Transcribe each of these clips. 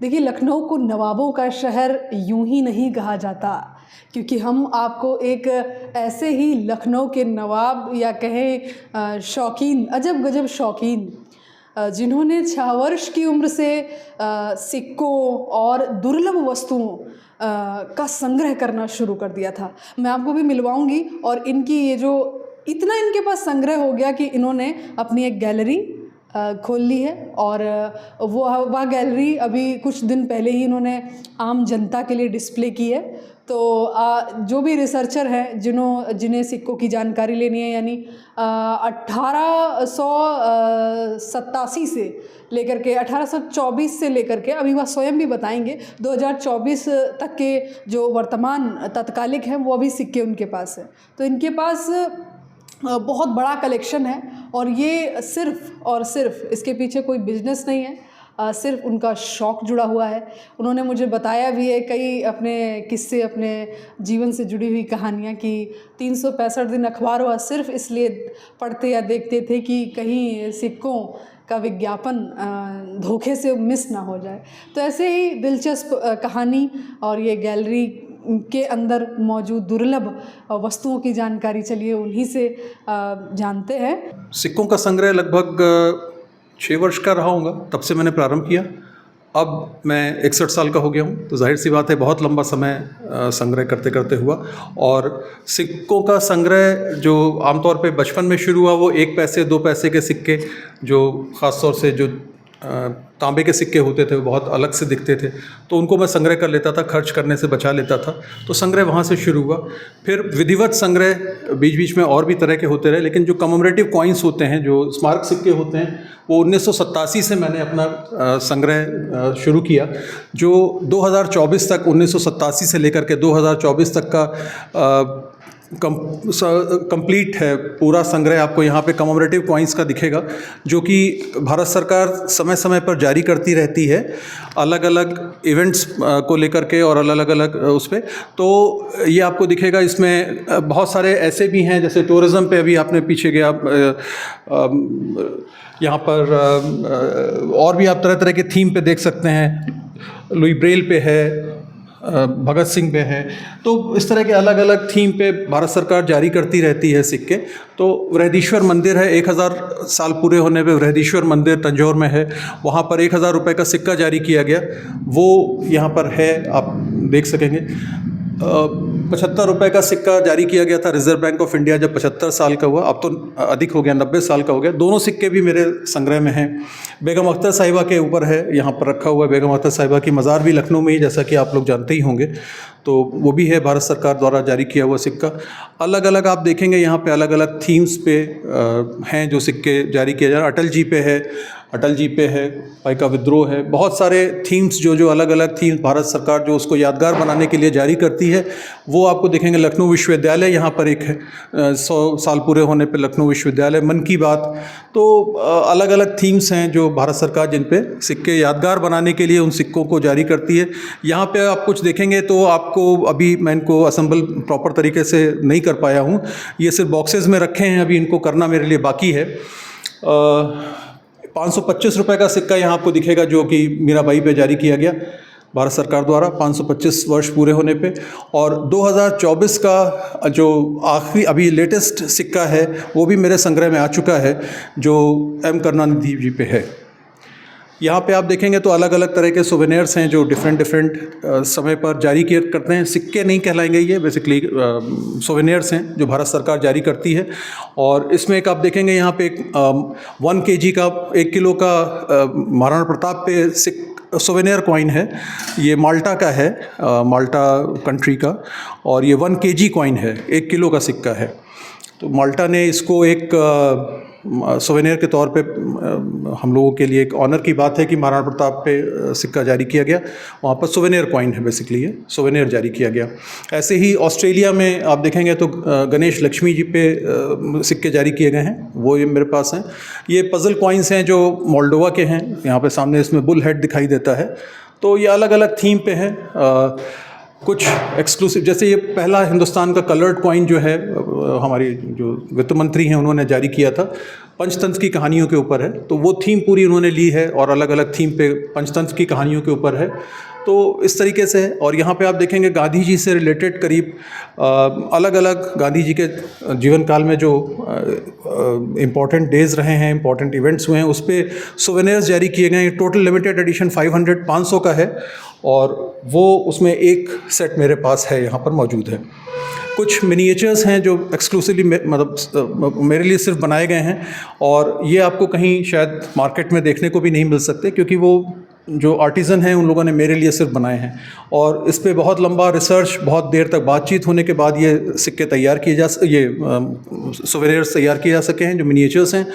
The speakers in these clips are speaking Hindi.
देखिए, लखनऊ को नवाबों का शहर यूं ही नहीं कहा जाता, क्योंकि हम आपको एक ऐसे ही लखनऊ के नवाब या कहें शौकीन, अजब गजब शौकीन, जिन्होंने 6 वर्ष की उम्र से सिक्कों और दुर्लभ वस्तुओं का संग्रह करना शुरू कर दिया था। मैं आपको भी मिलवाऊंगी। और इनकी ये जो इतना इनके पास संग्रह हो गया कि इन्होंने अपनी एक गैलरी खोल ली है। और वह गैलरी अभी कुछ दिन पहले ही इन्होंने आम जनता के लिए डिस्प्ले की है। तो जो भी रिसर्चर हैं जिन्हें सिक्कों की जानकारी लेनी है, यानी 1887 से लेकर के 1824 से लेकर के, अभी वह स्वयं भी बताएंगे, 2024 तक के जो वर्तमान तत्कालिक हैं वो अभी सिक्के उनके पास है। तो इनके पास बहुत बड़ा कलेक्शन है। और ये सिर्फ़ और सिर्फ इसके पीछे कोई बिजनेस नहीं है, सिर्फ उनका शौक़ जुड़ा हुआ है। उन्होंने मुझे बताया भी है कई अपने किस्से, अपने जीवन से जुड़ी हुई कहानियाँ, कि 365 दिन अखबार वह सिर्फ इसलिए पढ़ते या देखते थे कि कहीं सिक्कों का विज्ञापन धोखे से मिस ना हो जाए। तो ऐसे ही दिलचस्प कहानी और ये गैलरी के अंदर मौजूद दुर्लभ वस्तुओं की जानकारी, चलिए उन्हीं से जानते हैं। सिक्कों का संग्रह लगभग 6 वर्ष का रहा होगा, तब से मैंने प्रारंभ किया। अब मैं 61 साल का हो गया हूँ, तो जाहिर सी बात है बहुत लंबा समय संग्रह करते करते हुआ। और सिक्कों का संग्रह जो आमतौर पे बचपन में शुरू हुआ, वो 1 पैसे 2 पैसे के सिक्के, जो ख़ास तौर से जो तांबे के सिक्के होते थे वो बहुत अलग से दिखते थे, तो उनको मैं संग्रह कर लेता था, खर्च करने से बचा लेता था। तो संग्रह वहाँ से शुरू हुआ। फिर विधिवत संग्रह बीच बीच में और भी तरह के होते रहे, लेकिन जो कममेमोरेटिव कॉइन्स होते हैं, जो स्मारक सिक्के होते हैं, वो 1987 से मैंने अपना संग्रह शुरू किया, जो 2024 तक, 1987 से लेकर के 2024 तक का कंप्लीट है पूरा संग्रह। आपको यहाँ पे कममेमोरेटिव कॉइन्स का दिखेगा, जो कि भारत सरकार समय समय पर जारी करती रहती है, अलग अलग इवेंट्स को लेकर के और अलग अलग उस पर। तो ये आपको दिखेगा। इसमें बहुत सारे ऐसे भी हैं, जैसे टूरिज़्म पे अभी आपने पीछे गया, यहाँ पर और भी आप तरह तरह के थीम पे देख सकते हैं। लुई ब्रेल पे है, भगत सिंह पे है। तो इस तरह के अलग अलग थीम पे भारत सरकार जारी करती रहती है सिक्के। तो वृहदीश्वर मंदिर है, 1000 साल पूरे होने पे वृहदीश्वर मंदिर तंजौर में है, वहाँ पर 1000 रुपये का सिक्का जारी किया गया, वो यहाँ पर है, आप देख सकेंगे। 75 रुपये का सिक्का जारी किया गया था रिजर्व बैंक ऑफ इंडिया जब 75 साल का हुआ, अब तो अधिक हो गया, 90 साल का हो गया। दोनों सिक्के भी मेरे संग्रह में हैं। बेगम अख्तर साहिबा के ऊपर है, यहाँ पर रखा हुआ है। बेगम अख्तर साहिबा की मज़ार भी लखनऊ में ही, जैसा कि आप लोग जानते ही होंगे, तो वो भी है भारत सरकार द्वारा जारी किया हुआ सिक्का। अलग अलग आप देखेंगे यहाँ पे अलग अलग थीम्स पे हैं जो सिक्के जारी किए जा रहे हैं। अटल जी पे है, पाई का विद्रोह है, बहुत सारे थीम्स जो अलग अलग थीम्स भारत सरकार जो उसको यादगार बनाने के लिए जारी करती है, वो आपको देखेंगे। लखनऊ विश्वविद्यालय यहाँ पर एक है, 100 साल पूरे होने पे लखनऊ विश्वविद्यालय, मन की बात। तो अलग अलग थीम्स हैं जो भारत सरकार जिन पे सिक्के यादगार बनाने के लिए उन सिक्कों को जारी करती है। यहाँ पे आप कुछ देखेंगे तो आपको, अभी मैं इनको असेंबल प्रॉपर तरीके से नहीं कर पाया हूँ, ये सिर्फ बॉक्सेस में रखे हैं, अभी इनको करना मेरे लिए बाकी है। 525 रुपये का सिक्का यहाँ आपको दिखेगा, जो कि मीराबाई पे जारी किया गया भारत सरकार द्वारा 525 वर्ष पूरे होने पे। और 2024 का जो आखिरी अभी लेटेस्ट सिक्का है, वो भी मेरे संग्रह में आ चुका है, जो एम करुणानिधि जी पे है। यहाँ पे आप देखेंगे तो अलग अलग तरह के सोवेनियर्स हैं जो डिफरेंट समय पर जारी किए करते हैं। सिक्के नहीं कहलाएंगे, ये बेसिकली सोवेनियर्स हैं जो भारत सरकार जारी करती है। और इसमें एक आप देखेंगे यहाँ पे एक 1 kg का, 1 किलो का महाराणा प्रताप पे सोवेनियर कॉइन है। ये माल्टा का है, माल्टा कंट्री का, और ये 1 kg कॉइन है, 1 किलो का सिक्का है। तो माल्टा ने इसको एक सोवेनियर के तौर पे, हम लोगों के लिए एक ऑनर की बात है कि महाराणा प्रताप पे सिक्का जारी किया गया, वहाँ पर सोवेनियर कॉइन है, बेसिकली ये सोवेनियर जारी किया गया। ऐसे ही ऑस्ट्रेलिया में आप देखेंगे तो गणेश लक्ष्मी जी पे सिक्के जारी किए गए हैं, वो ये मेरे पास हैं। ये पज़ल कॉइन्स हैं जो मोल्डोवा के हैं, यहाँ पे सामने इसमें बुल हेड दिखाई देता है। तो ये अलग अलग थीम पे हैं। कुछ एक्सक्लूसिव, जैसे ये पहला हिंदुस्तान का कलर्ड कॉइन जो है, हमारी जो वित्त मंत्री हैं उन्होंने जारी किया था, पंचतंत्र की कहानियों के ऊपर है, तो वो थीम पूरी उन्होंने ली है और अलग अलग थीम पे पंचतंत्र की कहानियों के ऊपर है। तो इस तरीके से है। और यहाँ पे आप देखेंगे गांधी जी से रिलेटेड करीब अलग अलग गांधी जी के जीवन काल में जो इम्पॉर्टेंट डेज़ रहे हैं, इम्पॉर्टेंट इवेंट्स हुए हैं, उस पर सोवेनियर्स जारी किए गए हैं। टोटल लिमिटेड एडिशन 500 का है और वो उसमें एक सेट मेरे पास है, यहाँ पर मौजूद है। कुछ मिनिएचर्स हैं जो एक्सक्लूसिवली मतलब मेरे लिए सिर्फ बनाए गए हैं और ये आपको कहीं शायद मार्केट में देखने को भी नहीं मिल सकते, क्योंकि वो जो आर्टिज़न हैं उन लोगों ने मेरे लिए सिर्फ बनाए हैं। और इस पे बहुत लंबा रिसर्च, बहुत देर तक बातचीत होने के बाद ये सिक्के तैयार किए ये सोवेनियर्स तैयार किए जा सके हैं, जो मिनिएचर्स हैं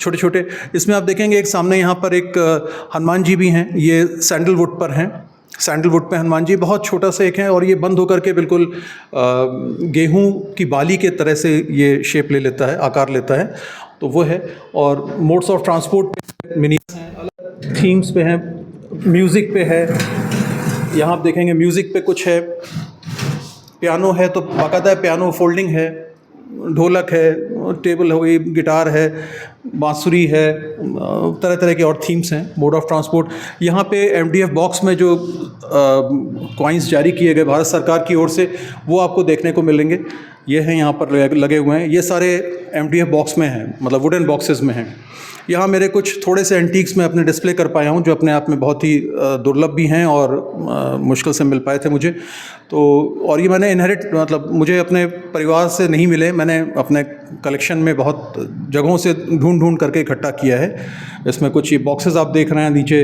छोटे छोटे। इसमें आप देखेंगे एक सामने यहाँ पर एक हनुमान जी भी हैं, ये सैंडलवुड पर हैं। सैंडलवुड पे हनुमान जी बहुत छोटा सा एक है और ये बंद होकर के बिल्कुल गेहूं की बाली के तरह से ये शेप ले लेता है, आकार लेता है, तो वो है। और मोड्स ऑफ ट्रांसपोर्ट मिनी अलग थीम्स पे हैं, म्यूज़िक पे है। यहाँ आप देखेंगे म्यूज़िक पे कुछ है, पियानो है तो बाकायदा पियानो फोल्डिंग है, ढोलक है, टेबल हो गई, गिटार है, बांसुरी है, तरह तरह के और थीम्स हैं। मोड ऑफ ट्रांसपोर्ट यहाँ पे एमडीएफ बॉक्स में जो कॉइन्स जारी किए गए भारत सरकार की ओर से, वो आपको देखने को मिलेंगे। ये हैं यहाँ पर लगे हुए हैं, ये सारे एमडीएफ बॉक्स में हैं, मतलब वुडन बॉक्सेस में हैं। यहाँ मेरे कुछ थोड़े से एंटीक्स मैं अपने डिस्प्ले कर पाया हूँ, जो अपने आप में बहुत ही दुर्लभ भी हैं और मुश्किल से मिल पाए थे मुझे। तो और ये मैंने इनहेरिट, मतलब मुझे अपने परिवार से नहीं मिले, मैंने अपने कलेक्शन में बहुत जगहों से ढूंढ करके इकट्ठा किया है। इसमें कुछ ये बॉक्सेस आप देख रहे हैं, नीचे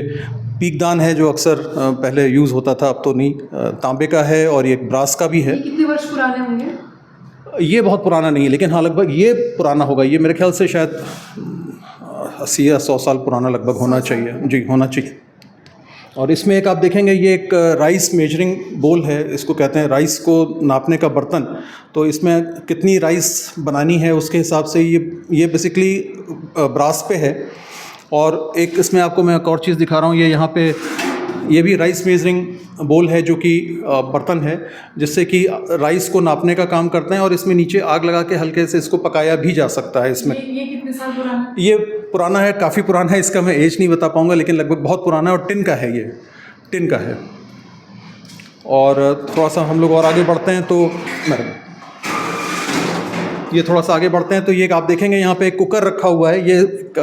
पीकदान है जो अक्सर पहले यूज़ होता था, अब तो नहीं, तांबे का है और ये ब्रास का भी है। ये कितने वर्ष पुराने होंगे? ये बहुत पुराना नहीं है, लेकिन हाँ लगभग ये पुराना होगा। ये मेरे ख्याल से शायद 80 या 100 साल पुराना लगभग होना चाहिए जी, होना चाहिए। और इसमें एक आप देखेंगे, ये एक राइस मेजरिंग बोल है, इसको कहते हैं राइस को नापने का बर्तन। तो इसमें कितनी राइस बनानी है उसके हिसाब से ये बेसिकली ब्रास पे है। और एक इसमें आपको मैं एक और चीज़ दिखा रहा हूँ, ये यहाँ पे ये भी राइस मेजरिंग बोल है, जो कि बर्तन है जिससे कि राइस को नापने का काम करते हैं। और इसमें नीचे आग लगा के हल्के से इसको पकाया भी जा सकता है। इसमें ये कितने साल पुराना है? ये पुराना है, काफ़ी पुराना है, इसका मैं एज नहीं बता पाऊँगा, लेकिन लगभग बहुत पुराना है और टिन का है, ये टिन का है। और थोड़ा सा हम लोग और आगे बढ़ते हैं तो ये थोड़ा सा आगे बढ़ते हैं तो ये आप देखेंगे यहाँ पे एक कुकर रखा हुआ है।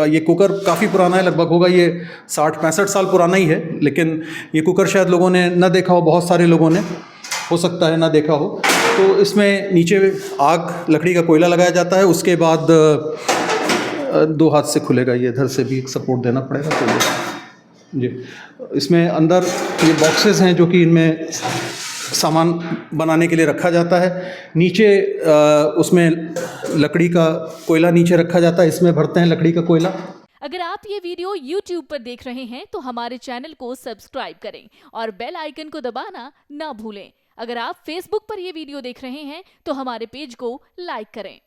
ये कुकर काफ़ी पुराना है, लगभग होगा ये 60-65 साल पुराना ही है, लेकिन ये कुकर शायद लोगों ने ना देखा हो, बहुत सारे लोगों ने हो सकता है ना देखा हो। तो इसमें नीचे आग, लकड़ी का कोयला लगाया जाता है, उसके बाद 2 हाथ से खुलेगा, ये इधर से भी सपोर्ट देना पड़ेगा तो जी। इसमें अंदर ये बॉक्सेस हैं जो कि इनमें सामान बनाने के लिए रखा जाता है। नीचे उसमें लकड़ी का कोयला नीचे रखा जाता है, इसमें भरते हैं लकड़ी का कोयला। अगर आप ये वीडियो YouTube पर देख रहे हैं तो हमारे चैनल को सब्सक्राइब करें और बेल आइकन को दबाना ना भूलें। अगर आप Facebook पर ये वीडियो देख रहे हैं तो हमारे पेज को लाइक करें।